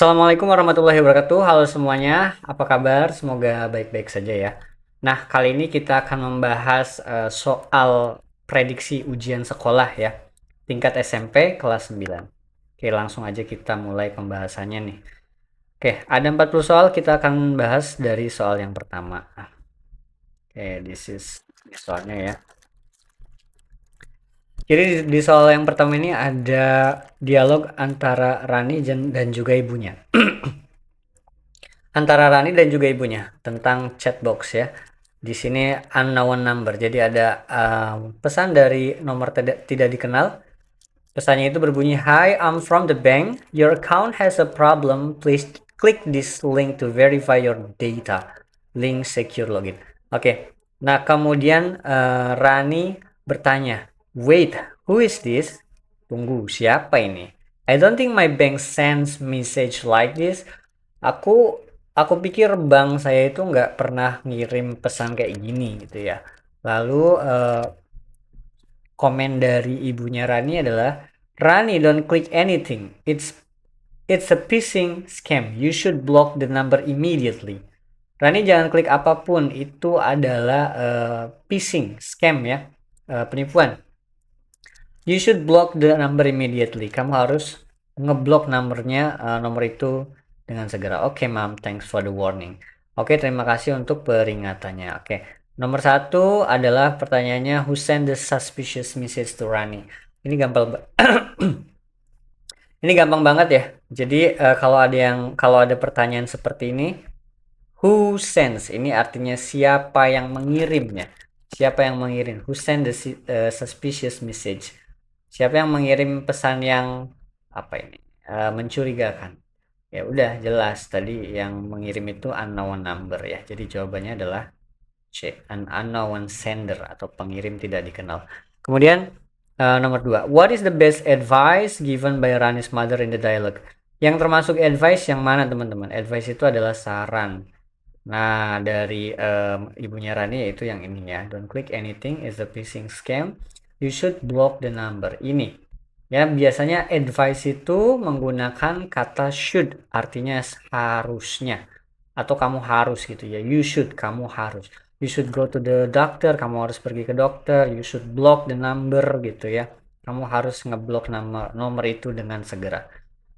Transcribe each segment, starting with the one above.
Assalamualaikum warahmatullahi wabarakatuh. Halo semuanya, apa kabar? Semoga baik-baik saja ya. Nah, kali ini kita akan membahas soal prediksi ujian sekolah ya, tingkat SMP kelas 9. Oke, langsung aja kita mulai pembahasannya nih. Oke, ada 40 soal, kita akan bahas dari soal yang pertama. Oke, ini soalnya ya. Jadi di soal yang pertama ini ada dialog antara Rani dan juga ibunya. Antara Rani dan juga ibunya tentang chatbox ya. Di sini unknown number. Jadi ada pesan dari nomor tidak dikenal. Pesannya itu berbunyi, "Hi, I'm from the bank. Your account has a problem. Please click this link to verify your data. Link secure login." Oke. Nah, kemudian Rani bertanya, "Wait, who is this?" Tunggu, siapa ini? "I don't think my bank sends message like this." Aku pikir bank saya itu nggak pernah ngirim pesan kayak gini gitu ya. Lalu komen dari ibunya Rani adalah, "Rani, don't click anything. It's a phishing scam. You should block the number immediately." Rani jangan klik apapun, itu adalah phishing scam ya, penipuan. "You should block the number immediately." Kamu harus ngeblok nomornya, nomor itu dengan segera. "Oke, Mom, thanks for the warning." Oke, terima kasih untuk peringatannya. Oke, nomor satu adalah pertanyaannya, who sent the suspicious message to Rani? Ini gampang ini gampang banget ya. Jadi kalau ada pertanyaan seperti ini, who sends ini artinya siapa yang mengirimnya. Siapa yang mengirim? Who send the suspicious message? Siapa yang mengirim pesan yang apa ini? Mencurigakan. Ya udah jelas tadi yang mengirim itu unknown number ya. Jadi jawabannya adalah C, an unknown sender atau pengirim tidak dikenal. Kemudian nomor 2, what is the best advice given by Rani's mother in the dialogue? Yang termasuk advice yang mana teman-teman? Advice itu adalah saran. Nah, dari ibunya Rani yaitu yang ini ya. Don't click anything is a phishing scam. You should block the number. Ini. Ya, biasanya advice itu menggunakan kata should, artinya harusnya. Atau kamu harus gitu ya. You should, kamu harus. You should go to the doctor, kamu harus pergi ke dokter. You should block the number gitu ya. Kamu harus ngeblok nomor itu dengan segera.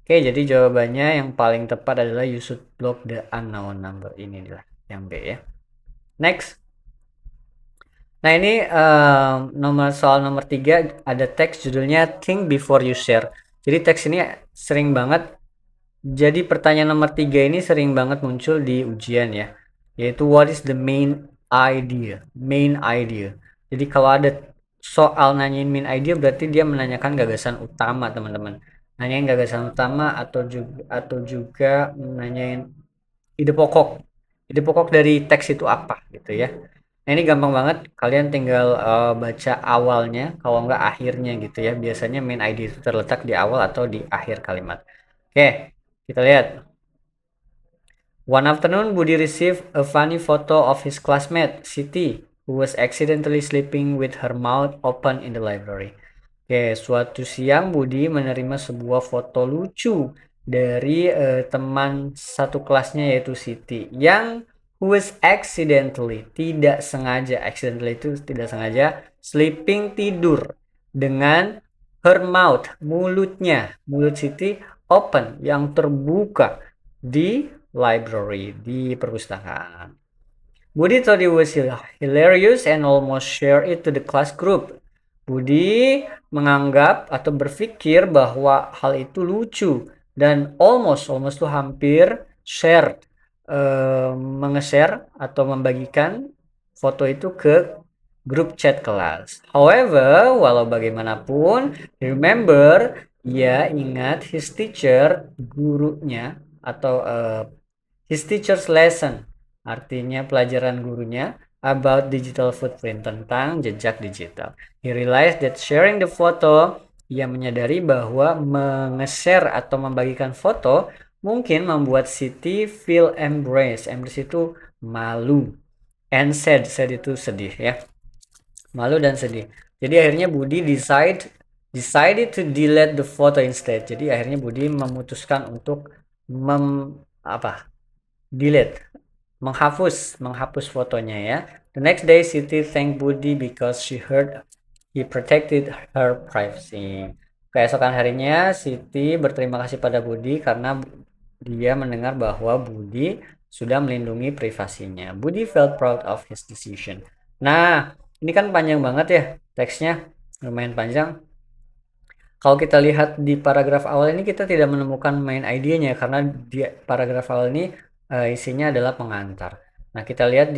Oke, jadi jawabannya yang paling tepat adalah you should block the unknown number. Ini adalah yang B ya. Next. Nah, ini soal nomor 3 ada teks judulnya Think Before You Share. Jadi teks ini sering banget. Jadi pertanyaan nomor 3 ini sering banget muncul di ujian ya. Yaitu what is the main idea? Main idea. Jadi kalau ada soal nanyain main idea berarti dia menanyakan gagasan utama, teman-teman. Nanyain gagasan utama atau juga nanyain ide pokok. Ide pokok dari teks itu apa gitu ya. Nah, ini gampang banget. Kalian tinggal baca awalnya, kalau enggak akhirnya gitu ya. Biasanya main idea itu terletak di awal atau di akhir kalimat. Oke, kita lihat. One afternoon, Budi received a funny photo of his classmate, Siti, who was accidentally sleeping with her mouth open in the library. Oke, suatu siang Budi menerima sebuah foto lucu dari teman satu kelasnya yaitu Siti yang who was accidentally, accidentally itu tidak sengaja, sleeping tidur dengan her mouth, mulut Siti open yang terbuka di library, di perpustakaan. Budi thought it was hilarious and almost share it to the class group. Budi menganggap atau berpikir bahwa hal itu lucu dan almost itu hampir share, menge-share atau membagikan foto itu ke grup chat kelas. However, walau bagaimanapun, remember, ia ingat his teacher, gurunya atau his teacher's lesson, artinya pelajaran gurunya about digital footprint, tentang jejak digital. He realized that sharing the photo, ia menyadari bahwa menge-share atau membagikan foto mungkin membuat Siti feel embarrassed. Embarrassed itu malu. And sad itu sedih ya. Malu dan sedih. Jadi akhirnya Budi decided to delete the photo instead. Jadi akhirnya Budi memutuskan untuk delete, menghapus fotonya ya. The next day Siti thanked Budi because she heard he protected her privacy. Keesokan harinya Siti berterima kasih pada Budi karena dia mendengar bahwa Budi sudah melindungi privasinya. Budi felt proud of his decision. Nah, ini kan panjang banget ya teksnya, lumayan panjang. Kalau kita lihat di paragraf awal ini kita tidak menemukan main idenya karena di paragraf awal ini isinya adalah pengantar. Nah, kita lihat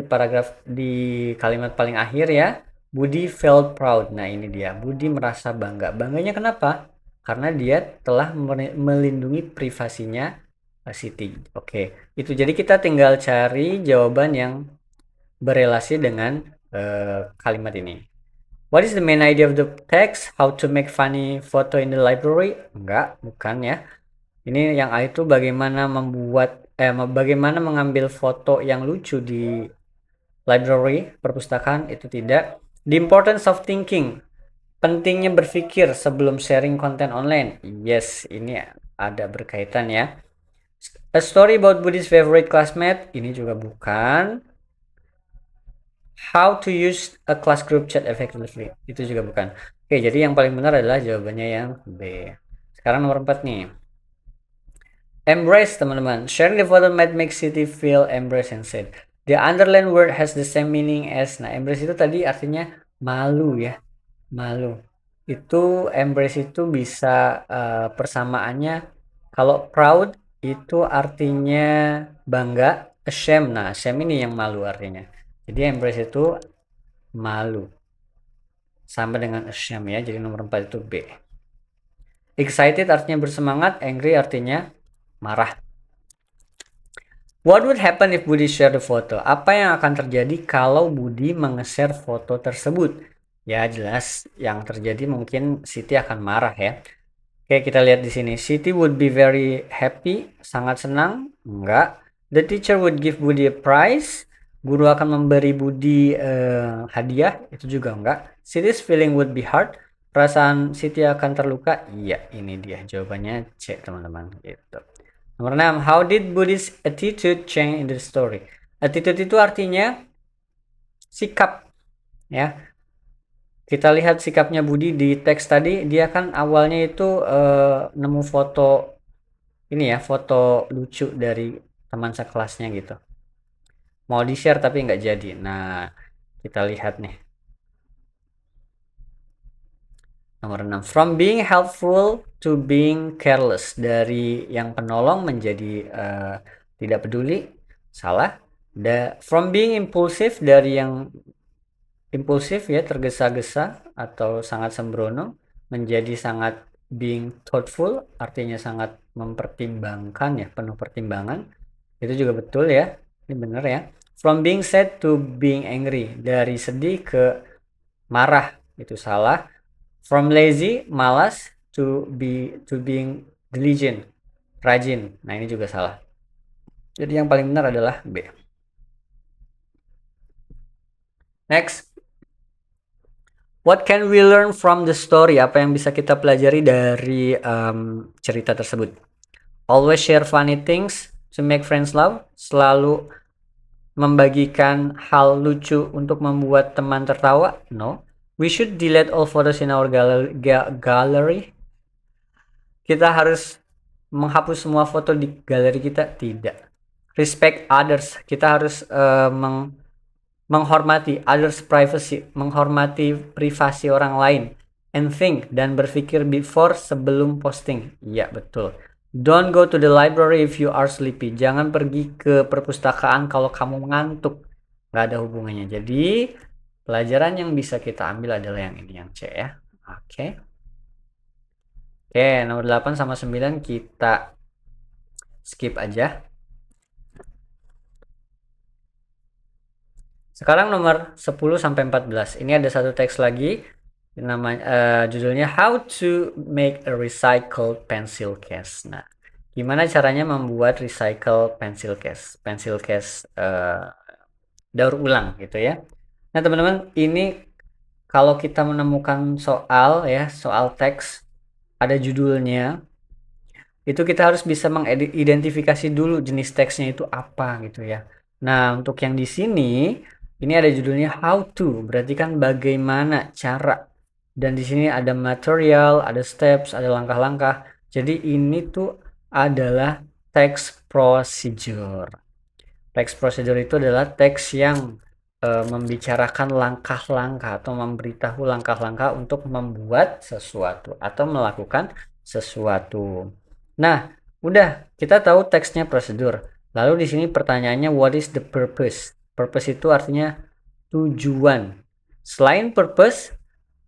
di kalimat paling akhir ya, Budi felt proud. Nah, ini dia. Budi merasa bangga. Bangganya kenapa? Karena dia telah melindungi privasinya Siti. Oke, itu jadi kita tinggal cari jawaban yang berelasi dengan kalimat ini. What is the main idea of the text? How to make funny photo in the library? Enggak, bukan ya. Ini yang A itu bagaimana bagaimana mengambil foto yang lucu di library, perpustakaan, itu tidak. The importance of thinking. Pentingnya berpikir sebelum sharing konten online. Yes, ini ada berkaitan ya. A story about Budi's favorite classmate. Ini juga bukan. How to use a class group chat effectively. Itu juga bukan. Oke, jadi yang paling benar adalah jawabannya yang B. Sekarang nomor 4 nih. Embrace, teman-teman. Sharing the photo might make Siti feel embraced and said. The underlined word has the same meaning as. Nah, embrace itu tadi artinya malu ya. Malu. Itu embrace itu bisa persamaannya. Kalau proud itu artinya bangga. Ashamed. Nah, ashamed ini yang malu artinya. Jadi embrace itu malu. Sama dengan ashamed ya. Jadi nomor 4 itu B. Excited artinya bersemangat, angry artinya marah. What would happen if Budi share the photo? Apa yang akan terjadi kalau Budi menge-share foto tersebut? Ya jelas yang terjadi mungkin Siti akan marah ya. Oke, kita lihat di sini. Siti would be very happy, sangat senang. Enggak. The teacher would give Budi a prize. Guru akan memberi Budi hadiah. Itu juga enggak. Siti's feeling would be hurt. Perasaan Siti akan terluka. Iya, ini dia jawabannya C, teman-teman. Gitu. Nomor 6. How did Budi's attitude change in the story? Attitude itu artinya sikap ya. Kita lihat sikapnya Budi di teks tadi, dia kan awalnya itu nemu foto ini ya, foto lucu dari teman sekelasnya gitu. Mau di-share tapi nggak jadi. Nah, kita lihat nih. Nomor 6. From being helpful to being careless. Dari yang penolong menjadi tidak peduli. Salah. From being impulsive, dari yang impulsif ya, tergesa-gesa atau sangat sembrono, menjadi sangat being thoughtful, artinya sangat mempertimbangkan ya, penuh pertimbangan. Itu juga betul ya, ini benar ya. From being sad to being angry, dari sedih ke marah, itu salah. From lazy, malas, to being diligent, rajin. Nah, ini juga salah. Jadi yang paling benar adalah B. Next. What can we learn from the story? Apa yang bisa kita pelajari dari cerita tersebut? Always share funny things to make friends laugh. Selalu membagikan hal lucu untuk membuat teman tertawa. No. We should delete all photos in our gallery. Kita harus menghapus semua foto di galeri kita. Tidak. Respect others. Kita harus menghormati others privacy, menghormati privasi orang lain, and think, dan berpikir before, sebelum posting. Iya, betul. Don't go to the library if you are sleepy. Jangan pergi ke perpustakaan kalau kamu ngantuk. Nggak ada hubungannya. Jadi pelajaran yang bisa kita ambil adalah yang ini, yang C ya. Oke. Oke, nomor 8 sama 9 kita skip aja. Sekarang nomor 10 sampai 14. Ini ada satu teks lagi namanya judulnya How to Make a Recycled Pencil Case. Nah, gimana caranya membuat recycle pencil case? Pencil case daur ulang gitu ya. Nah, teman-teman, ini kalau kita menemukan soal ya, soal teks ada judulnya itu kita harus bisa mengidentifikasi dulu jenis teksnya itu apa gitu ya. Nah, untuk yang di sini ini ada judulnya how to, berarti kan bagaimana cara. Dan di sini ada material, ada steps, ada langkah-langkah. Jadi ini tuh adalah text procedure. Text procedure itu adalah teks yang membicarakan langkah-langkah atau memberitahu langkah-langkah untuk membuat sesuatu atau melakukan sesuatu. Nah, udah kita tahu teksnya prosedur. Lalu di sini pertanyaannya what is the purpose? Purpose itu artinya tujuan. Selain purpose,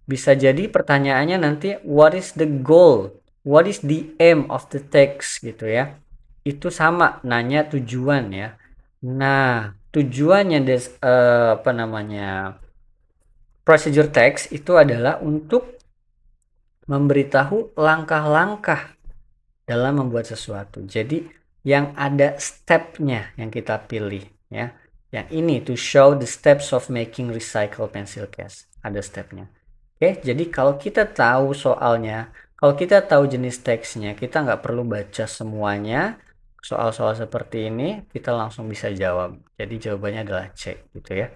bisa jadi pertanyaannya nanti what is the goal? What is the aim of the text gitu ya. Itu sama nanya tujuan ya. Nah, tujuannya apa namanya? Procedure text itu adalah untuk memberitahu langkah-langkah dalam membuat sesuatu. Jadi yang ada stepnya yang kita pilih ya. Yang ini to show the steps of making recycle pencil case. Ada stepnya. Oke, jadi kalau kita tahu soalnya, kalau kita tahu jenis teksnya, kita nggak perlu baca semuanya. Soal-soal seperti ini kita langsung bisa jawab. Jadi jawabannya adalah C gitu ya.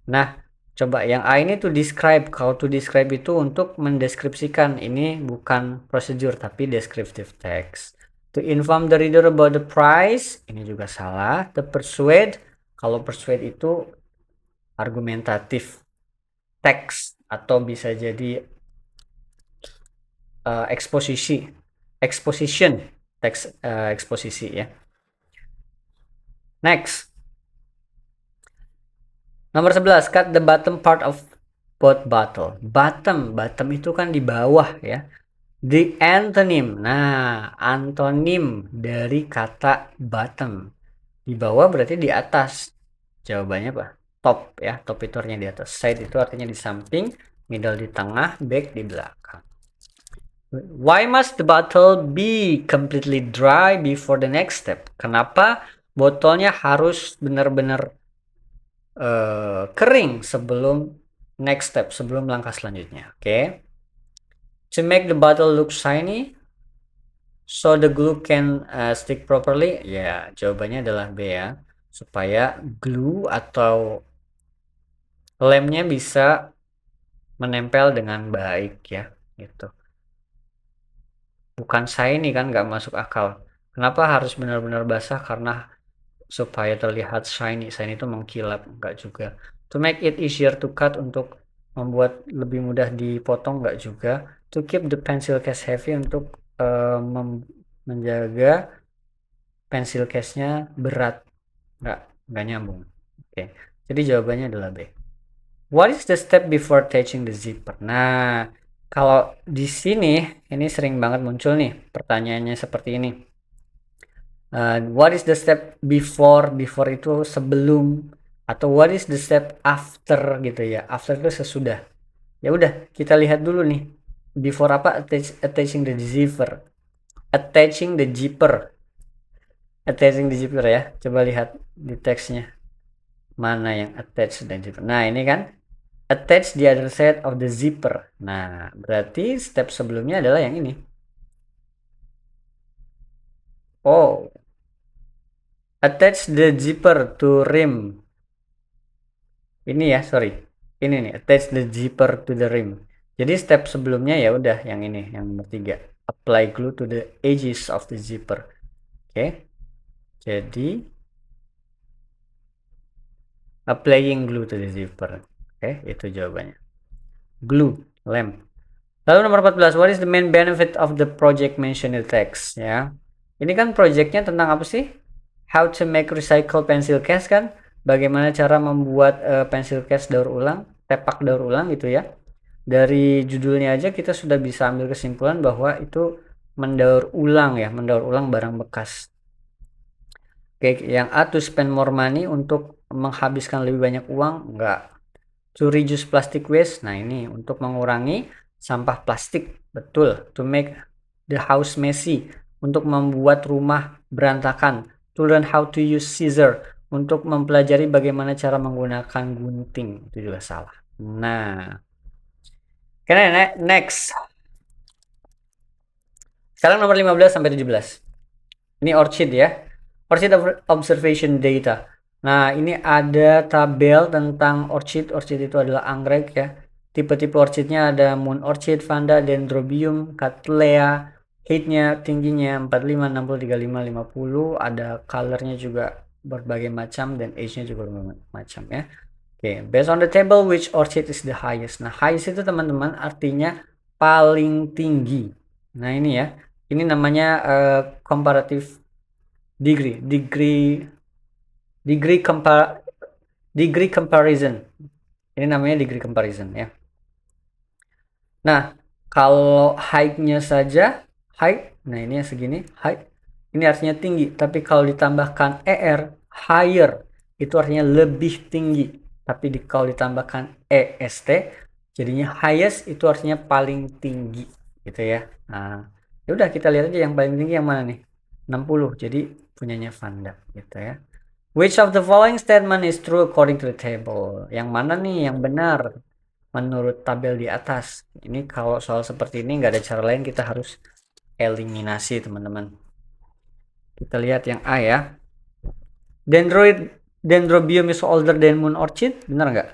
Nah, coba yang A ini to describe. Kalau to describe itu untuk mendeskripsikan. Ini bukan prosedur tapi descriptive text. To inform the reader about the price. Ini juga salah. To persuade. Kalau persuade itu argumentatif text atau bisa jadi exposition teks eksposisi ya. Next, nomor 11, cut the bottom part of both bottle. Bottom itu kan di bawah ya. The antonym, nah antonim dari kata bottom di bawah berarti di atas. Jawabannya apa? Top ya. Top itu artinya di atas. Side itu artinya di samping, middle di tengah, back di belakang. Why must the bottle be completely dry before the next step? Kenapa botolnya harus benar-benar kering sebelum next step, sebelum langkah selanjutnya? Oke. To make the bottle look shiny, so the glue can stick properly. Ya, jawabannya adalah B ya. Supaya glue atau lemnya bisa menempel dengan baik ya, gitu. Bukan shiny kan, nggak masuk akal. Kenapa harus benar-benar basah? Karena supaya terlihat shiny itu mengkilap, enggak juga. To make it easier to cut, untuk membuat lebih mudah dipotong, enggak juga. To keep the pencil case heavy, untuk menjaga pencil case-nya berat, enggak nyambung. Oke. Jadi jawabannya adalah B. What is the step before attaching the zipper? Nah, kalau di sini ini sering banget muncul nih pertanyaannya seperti ini. What is the step before? Before itu sebelum, atau what is the step after gitu ya. After itu sesudah. Ya udah, kita lihat dulu nih. Before apa? Attaching the zipper. Attaching the zipper. Attaching the zipper ya. Coba lihat di teksnya. Mana yang attach dan zipper. Nah, ini kan attach the other side of the zipper. Nah, berarti step sebelumnya adalah yang ini. Oh, attach the zipper to rim. Ini ya, sorry. Ini nih, attach the zipper to the rim. Jadi step sebelumnya ya udah yang ini, yang nomor 3. Apply glue to the edges of the zipper. Oke. Jadi applying glue to the zipper. Oke, itu jawabannya. Glue, lem. Lalu nomor 14, what is the main benefit of the project mentioned in the text ya. Ini kan projectnya tentang apa sih? How to make recycle pencil case kan? Bagaimana cara membuat pencil case daur ulang, tepak daur ulang gitu ya. Dari judulnya aja kita sudah bisa ambil kesimpulan bahwa itu mendaur ulang ya, mendaur ulang barang bekas. Oke, yang A, to spend more money, untuk menghabiskan lebih banyak uang, enggak. To reduce plastic waste, nah ini untuk mengurangi sampah plastik, betul. To make the house messy, untuk membuat rumah berantakan. To learn how to use scissor, untuk mempelajari bagaimana cara menggunakan gunting, itu juga salah. Nah, next. Sekarang nomor 15 sampai 17. Ini orchid ya. Orchid observation data. Nah, ini ada tabel tentang orchid. Orchid itu adalah anggrek ya. Tipe-tipe orchidnya ada moon orchid, vanda, dendrobium, cattleya. Height-nya, tingginya 45, 60, 35, 50. Ada colornya juga berbagai macam dan age-nya juga berbagai macam ya. Oke, based on the table, which orchid is the highest? Nah, highest itu teman-teman artinya paling tinggi. Nah, ini ya. Ini namanya comparative degree degree comparison. Ini namanya degree comparison ya. Nah, kalau height-nya saja height, nah ini yang segini height, ini artinya tinggi. Tapi kalau ditambahkan higher, itu artinya lebih tinggi. Tapi kalau ditambahkan est, jadinya highest, itu artinya paling tinggi, gitu ya. Nah, ya udah kita lihat aja yang paling tinggi yang mana nih? 60. Jadi punyanya Vanda, gitu ya. Which of the following statement is true according to the table? Yang mana nih yang benar menurut tabel di atas? Ini kalau soal seperti ini nggak ada cara lain, kita harus eliminasi teman-teman. Kita lihat yang A ya. Dendrobium is older than moon orchid, benar nggak?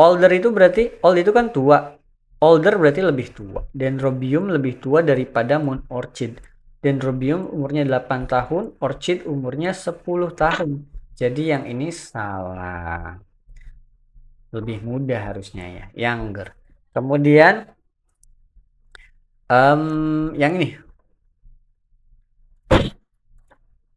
Older itu berarti, old itu kan tua. Older berarti lebih tua. Dendrobium lebih tua daripada moon orchid. Dendrobium umurnya 8 tahun, orchid umurnya 10 tahun. Jadi yang ini salah. Lebih muda harusnya ya, younger. Kemudian yang ini.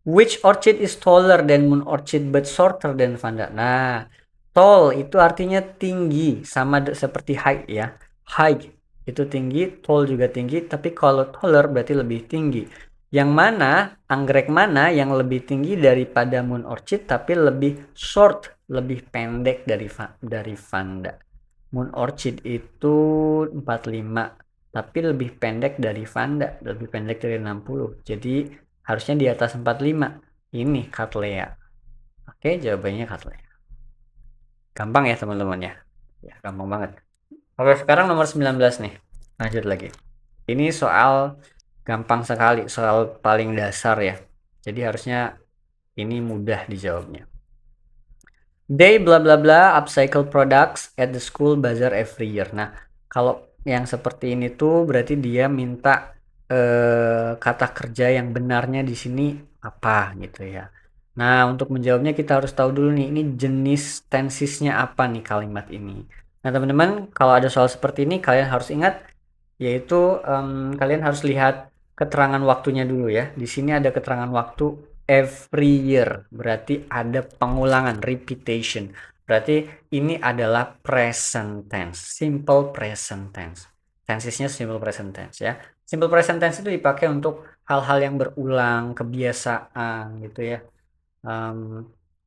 Which orchid is taller than moon orchid but shorter than vanda? Nah, tall itu artinya tinggi, sama seperti high ya. High itu tinggi, tall juga tinggi, tapi kalau taller berarti lebih tinggi. Yang mana, anggrek mana yang lebih tinggi daripada moon orchid tapi lebih short, lebih pendek dari vanda? Moon orchid itu 45, tapi lebih pendek dari vanda, lebih pendek dari 60. Jadi harusnya di atas 45. Ini cattleya. Oke, jawabannya cattleya. Gampang ya teman-teman ya. Ya, gampang banget. Oke, sekarang nomor 19 nih. Lanjut lagi. Ini soal gampang sekali, soal paling dasar ya. Jadi harusnya ini mudah dijawabnya. They bla bla bla upcycle products at the school bazaar every year. Nah, kalau yang seperti ini tuh berarti dia minta kata kerja yang benarnya di sini apa gitu ya. Nah, untuk menjawabnya kita harus tahu dulu nih, ini jenis tensisnya apa nih kalimat ini. Nah, teman-teman, kalau ada soal seperti ini kalian harus ingat, yaitu kalian harus lihat keterangan waktunya dulu ya. Di sini ada keterangan waktu every year, berarti ada pengulangan, repetition. Berarti ini adalah present tense, simple present tense. Tensisnya simple present tense ya. Simple present tense itu dipakai untuk hal-hal yang berulang, kebiasaan gitu ya.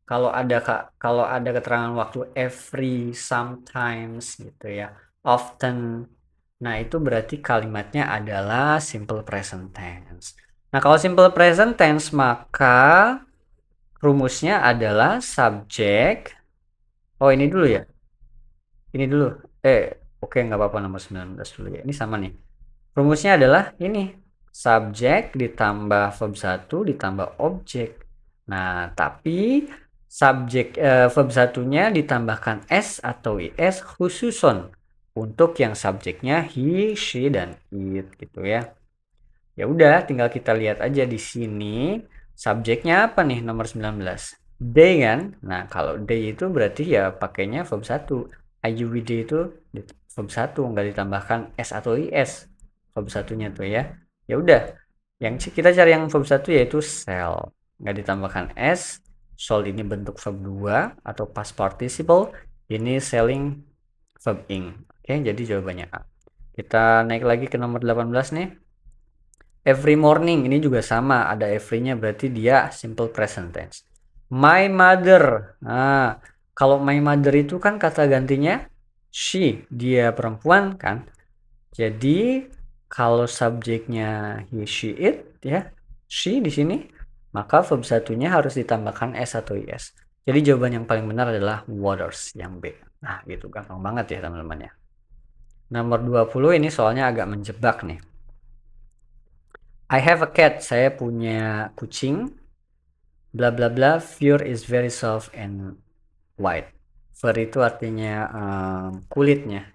Kalau ada keterangan waktu every, sometimes gitu ya, often. Nah, itu berarti kalimatnya adalah simple present tense. Nah, kalau simple present tense maka rumusnya adalah subject. Oh, ini dulu ya. Ini dulu. Oke, nggak apa-apa, nomor 19 dulu ya. Ini sama nih. Rumusnya adalah ini, subjek ditambah verb 1 ditambah objek. Nah, tapi verb satunya ditambahkan s atau is khususon untuk yang subjeknya he, she, dan it gitu ya. Ya udah, tinggal kita lihat aja di sini subjeknya apa nih nomor 19. They kan. Nah, kalau they itu berarti ya pakainya verb 1. IUWD itu verb 1, nggak ditambahkan s atau is. Verb satunya tuh ya. Ya udah. Yang kita cari yang verb 1 yaitu sell. Nggak ditambahkan s. Sold ini bentuk verb 2 atau past participle. Ini selling verb ing. Oke, jadi jawabannya A. Kita naik lagi ke nomor 18 nih. Every morning ini juga sama, ada every-nya berarti dia simple present tense. My mother. Nah, kalau my mother itu kan kata gantinya she, dia perempuan kan. Jadi kalau subjeknya he, she, it ya, she di sini, maka verb satunya harus ditambahkan s atau is. Jadi jawaban yang paling benar adalah waters, yang B. Nah, gitu gampang banget ya teman-teman ya. Nomor 20 ini soalnya agak menjebak nih. I have a cat. Saya punya kucing. Bla bla bla. Fur is very soft and white. Fur itu artinya kulitnya.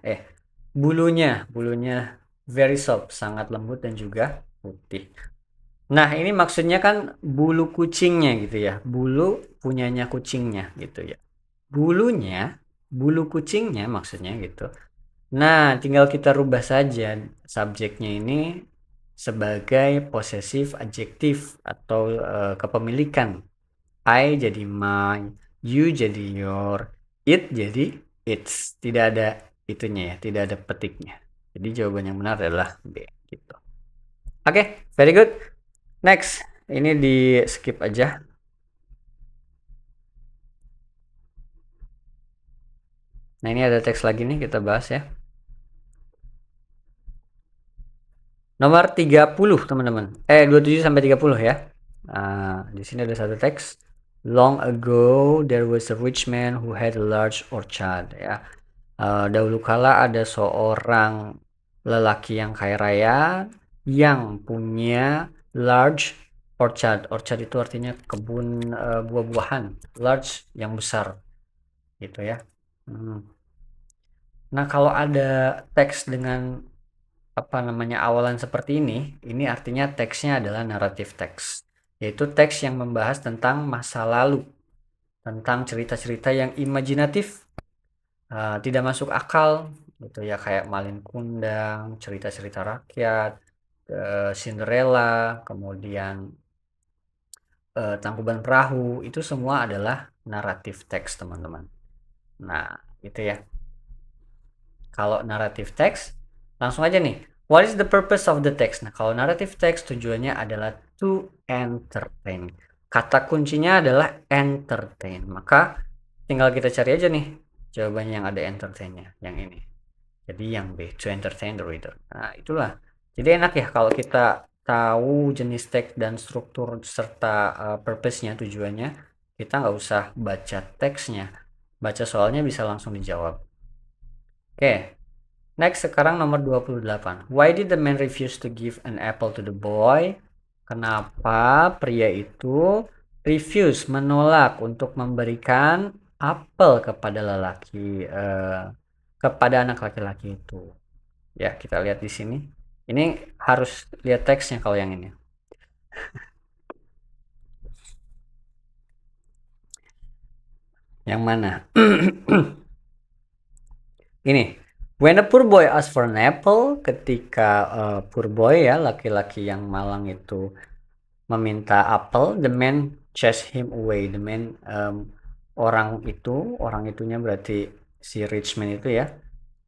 Bulunya very soft, sangat lembut dan juga putih. Nah, ini maksudnya kan bulu kucingnya gitu ya. Bulu punyanya kucingnya gitu ya. Bulu kucingnya maksudnya gitu. Nah, tinggal kita rubah saja subjeknya ini sebagai possessive adjektif atau kepemilikan. I jadi my, you jadi your, it jadi its. Tidak ada itunya ya, tidak ada petiknya. Jadi jawaban yang benar adalah B gitu. Oke, very good. Next, ini di skip aja. Nah, ini ada teks lagi nih, kita bahas ya. Nomor 30, teman-teman. 27 sampai 30 ya. Di sini ada satu teks. Long ago there was a rich man who had a large orchard ya. Dahulu kala ada seorang lelaki yang kaya raya yang punya large orchard. Orchard itu artinya kebun buah-buahan. Large yang besar gitu ya. Nah, kalau ada teks dengan awalan seperti ini artinya teksnya adalah naratif teks, yaitu teks yang membahas tentang masa lalu, tentang cerita-cerita yang imajinatif, tidak masuk akal gitu ya, kayak Malin Kundang, cerita-cerita rakyat, Cinderella, kemudian Tangkuban Perahu, itu semua adalah naratif teks, teman-teman. Nah, itu ya. Kalau naratif teks, langsung aja nih. What is the purpose of the text? Nah, kalau naratif teks tujuannya adalah to entertain. Kata kuncinya adalah entertain. Maka tinggal kita cari aja nih jawabannya yang ada entertainnya, yang ini. Jadi yang B, to entertain the reader. Nah, itulah. Jadi enak ya kalau kita tahu jenis teks dan struktur serta purpose-nya, tujuannya, kita nggak usah baca teksnya. Baca soalnya bisa langsung dijawab. Oke. Next, sekarang nomor 28. Why did the man refuse to give an apple to the boy? Kenapa pria itu refuse, menolak untuk memberikan apel kepada kepada anak laki-laki itu? Ya, kita lihat di sini. Ini harus lihat teksnya kalau yang ini. Yang mana? Ini. When a poor boy asks for an apple, ketika poor boy ya, laki-laki yang malang itu meminta apel, the man chase him away. The man, orang itunya berarti si rich man itu ya,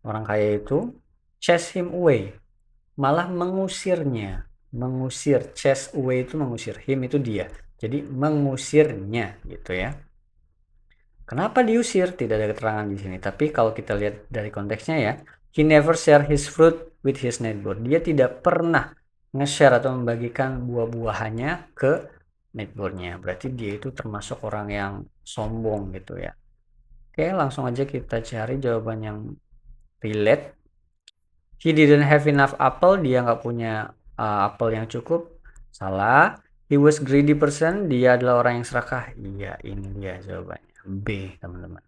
orang kaya itu, chase him away, malah mengusirnya. Mengusir, chase away itu mengusir, him itu dia, jadi mengusirnya gitu ya. Kenapa diusir? Tidak ada keterangan di sini. Tapi kalau kita lihat dari konteksnya ya, he never share his fruit with his neighbor. Dia tidak pernah nge-share atau membagikan buah-buahannya ke neighbornya. Berarti dia itu termasuk orang yang sombong gitu ya. Oke, langsung aja kita cari jawaban yang relate. He didn't have enough apple. Dia nggak punya apel yang cukup. Salah. He was greedy person. Dia adalah orang yang serakah. Iya, ini dia jawabannya. B, teman-teman.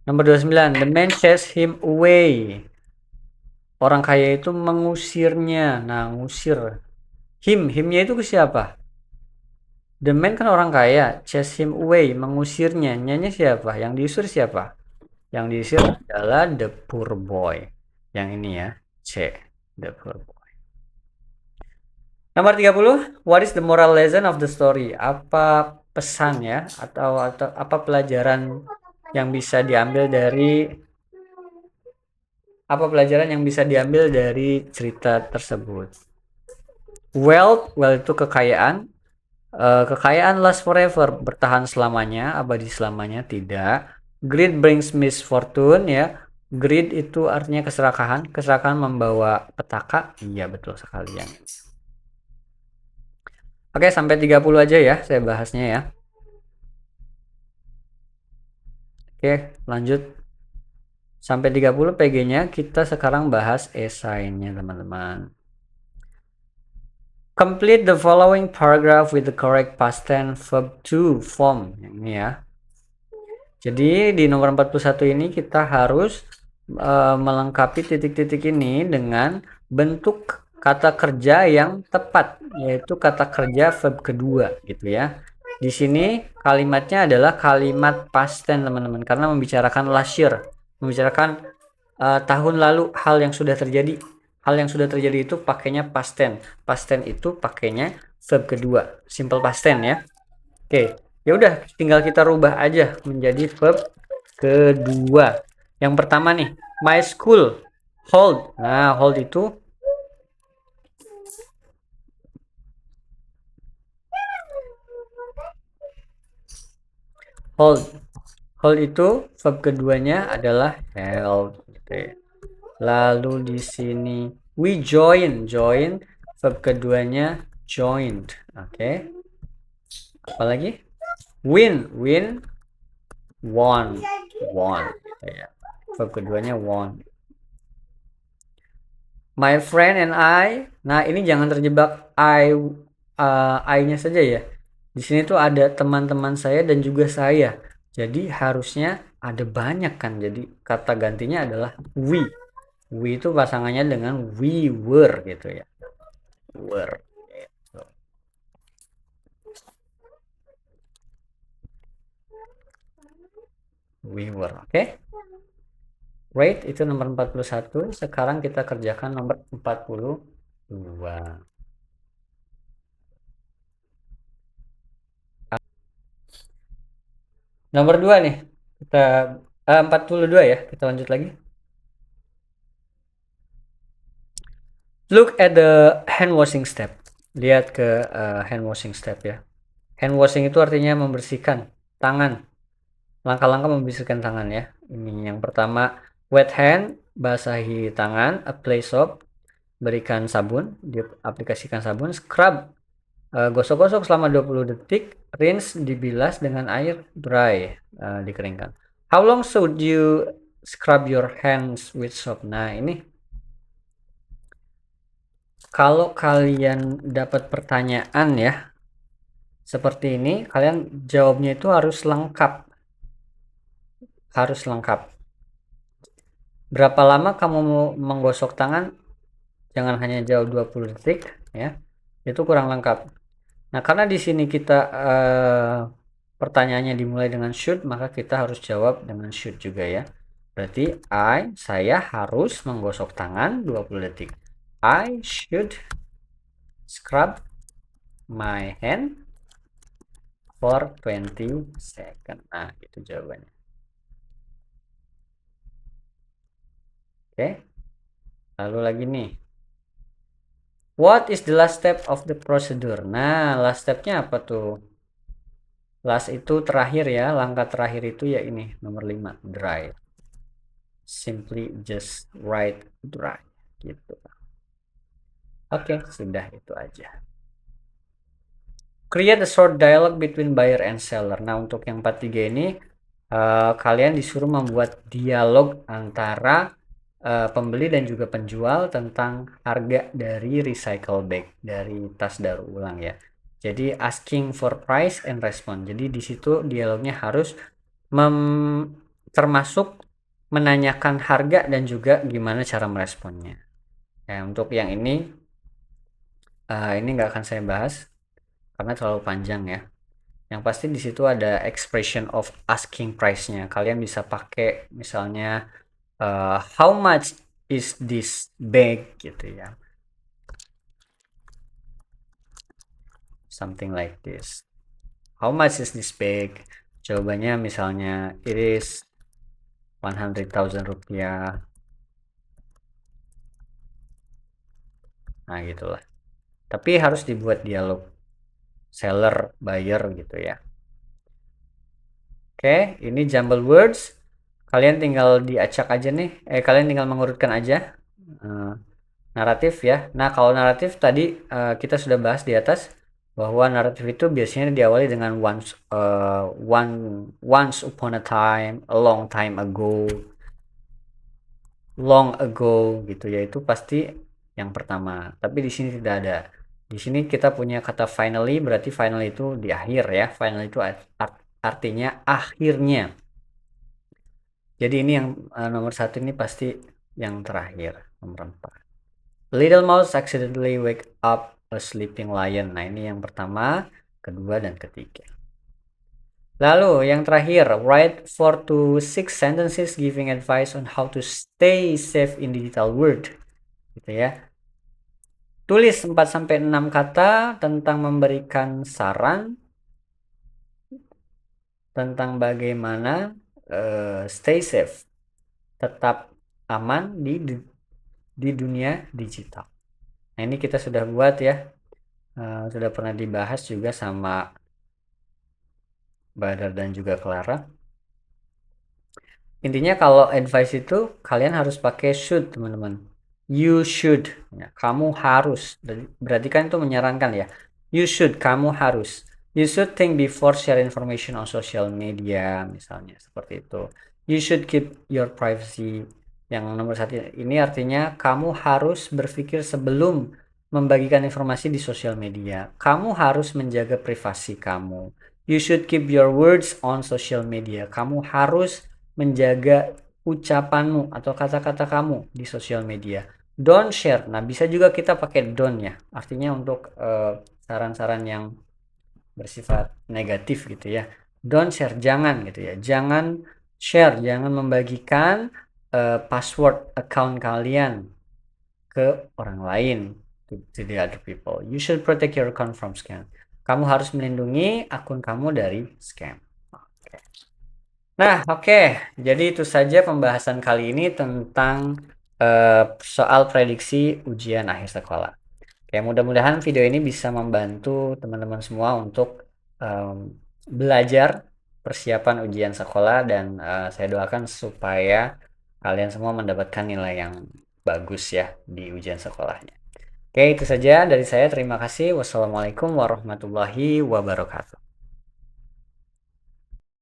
Nomor 29, the man chased him away. Orang kaya itu mengusirnya. Nah, ngusir. Himnya itu ke siapa? The man kan orang kaya, chase him away, mengusirnya. Nyanya siapa? Yang diusir siapa? Yang diusir adalah the poor boy. Yang ini ya, C, the poor boy. Nomor 30, what is the moral lesson of the story? Apa pesan ya, atau apa pelajaran yang bisa diambil dari cerita tersebut? Wealth itu kekayaan. Kekayaan last forever, bertahan selamanya, abadi selamanya, tidak. Greed brings misfortune ya. Greed itu artinya keserakahan membawa petaka. Iya, betul sekali yang ini. Oke, sampai 30 aja ya saya bahasnya ya. Oke, lanjut. Sampai 30 PG-nya, kita sekarang bahas esainya, teman-teman. Complete the following paragraph with the correct past tense verb to form. Ini ya. Jadi di nomor 41 ini kita harus melengkapi titik-titik ini dengan bentuk kata kerja yang tepat, yaitu kata kerja verb kedua gitu ya. Di sini kalimatnya adalah kalimat past tense teman-teman, karena membicarakan last year, membicarakan tahun lalu, hal yang sudah terjadi. Hal yang sudah terjadi itu pakainya past tense. Past tense itu pakainya verb kedua, simple past tense ya. Oke, ya udah tinggal kita rubah aja menjadi verb kedua. Yang pertama nih, my school hold. Nah, hold itu hold. Hold itu verb keduanya adalah held. Oke. Lalu di sini we join. Join verb keduanya joined. Oke. Apalagi? Win. Win. Won. Won. Ya. Verb keduanya won. My friend and I. Nah, ini jangan terjebak I-nya saja ya. Di sini tuh ada teman-teman saya dan juga saya. Jadi harusnya ada banyak kan. Jadi kata gantinya adalah we. We itu pasangannya dengan we were gitu ya. Were. Gitu. We were. Oke. Rate itu nomor 41. Sekarang kita kerjakan nomor 42. Nomor 2 nih. Kita 42 ya. Kita lanjut lagi. Look at the hand washing step. Lihat ke hand washing step ya. Hand washing itu artinya membersihkan tangan. Langkah-langkah membersihkan tangan ya. Ini yang pertama, wet hand, basahi tangan, apply soap, berikan sabun, diaplikasikan sabun, scrub, gosok-gosok selama 20 detik, rinse, dibilas dengan air, dry, dikeringkan. How long should you scrub your hands with soap? Nah, ini kalau kalian dapat pertanyaan ya seperti ini, kalian jawabnya itu harus lengkap. Harus lengkap. Berapa lama kamu mau menggosok tangan? Jangan hanya jawab 20 detik ya. Itu kurang lengkap. Nah, karena di sini kita pertanyaannya dimulai dengan should, maka kita harus jawab dengan should juga ya. Berarti saya harus menggosok tangan 20 detik. I should scrub my hand for 20 seconds. Nah, itu jawabannya. Oke. Lalu lagi nih. What is the last step of the procedure? Nah, last stepnya apa tuh? Last itu terakhir ya. Langkah terakhir itu ya ini. Nomor 5. Dry. Simply just write dry. Gitu. Oke, sudah itu aja. Create a short dialogue between buyer and seller. Nah, untuk yang 43 ini, kalian disuruh membuat dialog antara pembeli dan juga penjual tentang harga dari recycle bag, dari tas daur ulang ya. Jadi asking for price and respond. Jadi di situ dialognya harus termasuk menanyakan harga dan juga gimana cara meresponnya. Ya, untuk yang ini nggak akan saya bahas karena terlalu panjang ya. Yang pasti di situ ada expression of asking price-nya. Kalian bisa pakai misalnya how much is this bag gitu ya, something like this. How much is this bag? Jawabannya misalnya it is 100,000 rupiah. Nah gitulah, tapi harus dibuat dialog seller buyer gitu ya. Oke, ini jumble words. Kalian tinggal diacak aja nih. Kalian tinggal mengurutkan aja naratif ya. Nah, kalau naratif tadi kita sudah bahas di atas bahwa naratif itu biasanya diawali dengan once upon a time, a long time ago, long ago gitu ya. Itu pasti yang pertama. Tapi di sini tidak ada. Di sini kita punya kata finally, berarti final itu di akhir ya. Final itu artinya akhirnya. Jadi ini yang nomor 1 ini pasti yang terakhir, nomor 4. Little mouse accidentally wake up a sleeping lion. Nah, ini yang pertama, kedua, dan ketiga. Lalu yang terakhir, write 4 to 6 sentences giving advice on how to stay safe in digital world. Gitu ya. Tulis 4 sampai 6 kata tentang memberikan saran tentang bagaimana stay safe, tetap aman di dunia digital. Nah, ini kita sudah buat ya. Sudah pernah dibahas juga sama Badar dan juga Clara. Intinya kalau advice itu kalian harus pakai should, teman-teman. You should. Ya, kamu harus. Berarti kan itu menyarankan ya. You should, kamu harus. You should think before share information on social media, misalnya seperti itu. You should keep your privacy. Yang nomor 1 ini artinya kamu harus berpikir sebelum membagikan informasi di sosial media. Kamu harus menjaga privasi kamu. You should keep your words on social media. Kamu harus menjaga ucapanmu atau kata-kata kamu di sosial media. Don't share. Nah, bisa juga kita pakai don't ya. Artinya untuk saran-saran yang bersifat negatif gitu ya. Don't share, jangan gitu ya. Jangan share, jangan membagikan password account kalian ke orang lain, to the other people. You should protect your account from scam. Kamu harus melindungi akun kamu dari scam. Nah, oke. Jadi itu saja pembahasan kali ini tentang soal prediksi ujian akhir sekolah. Oke, mudah-mudahan video ini bisa membantu teman-teman semua untuk belajar persiapan ujian sekolah, dan saya doakan supaya kalian semua mendapatkan nilai yang bagus ya di ujian sekolahnya. Oke, itu saja dari saya. Terima kasih. Wassalamualaikum warahmatullahi wabarakatuh.